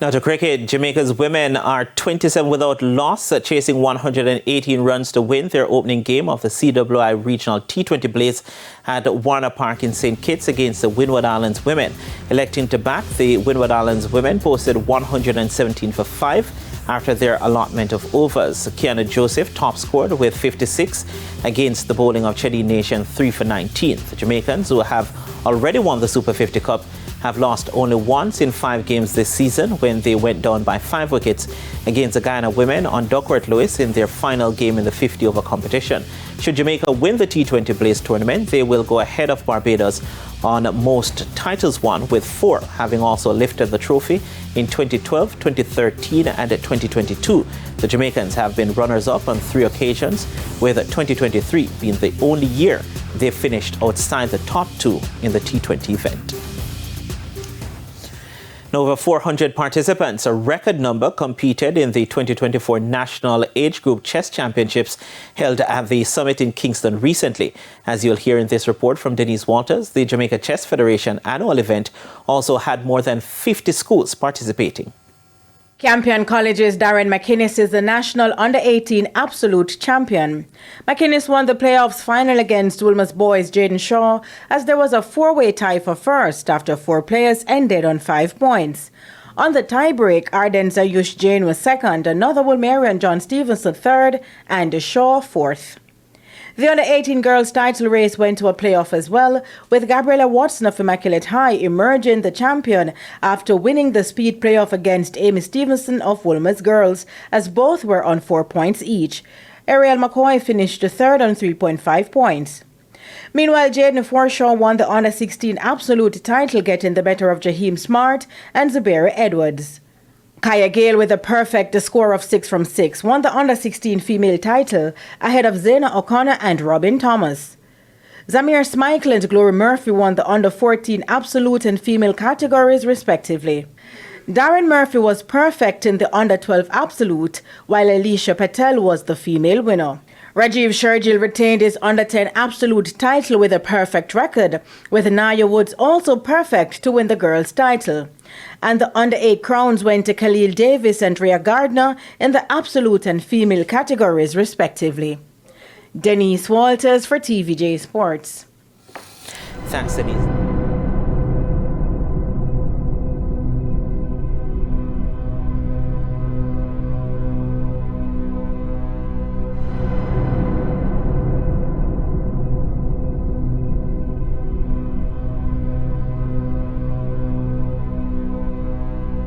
Now to cricket, Jamaica's women are 27 without loss, chasing 118 runs to win their opening game of the CWI Regional T20 Blaze at Warner Park in St. Kitts against the Windward Islands women. Electing to bat, the Windward Islands women posted 117 for 5 after their allotment of overs. Kiana Joseph top scored with 56 against the bowling of Chedi Nation 3 for 19. The Jamaicans, who have already won the Super 50 Cup, have lost only once in 5 games this season when they went down by 5 wickets against the Guyana women on Duckworth Lewis in their final game in the 50-over competition. Should Jamaica win the T20 Blaze tournament, they will go ahead of Barbados on most titles won, with 4 having also lifted the trophy in 2012, 2013 and 2022. The Jamaicans have been runners-up on 3 occasions, with 2023 being the only year they finished outside the top 2 in the T20 event. Over 400 participants, a record number, competed in the 2024 National Age Group Chess Championships held at the summit in Kingston recently. As you'll hear in this report from Denise Walters, the Jamaica Chess Federation annual event also had more than 50 schools participating. Campion College's Darren McInnes is the national under-18 absolute champion. McInnes won the playoffs final against Wilmer's boys Jaden Shaw as there was a 4-way tie for first after 4 players ended on 5 points. On the tiebreak, Arden's Ayush Jain was second, another Wilmerian John Stevenson third, and Shaw fourth. The under-18 girls title race went to a playoff as well, with Gabriella Watson of Immaculate High emerging the champion after winning the speed playoff against Amy Stevenson of Wilmer's girls, as both were on 4 points each. Ariel McCoy finished third on 3.5 points. Meanwhile, Jaden Forshaw won the under-16 absolute title, getting the better of Jaheim Smart and Zubair Edwards. Kaya Gale, with a perfect score of 6 from 6, won the under-16 female title ahead of Zena O'Connor and Robin Thomas. Zamir Smikle and Glory Murphy won the under-14 absolute and female categories respectively. Darren Murphy was perfect in the under-12 absolute, while Alicia Patel was the female winner. Rajiv Shergill retained his under-10 absolute title with a perfect record, with Naya Woods also perfect to win the girls' title. And the under-8 crowns went to Khalil Davis and Rhea Gardner in the absolute and female categories respectively. Denise Walters for TVJ Sports. Thanks, Denise.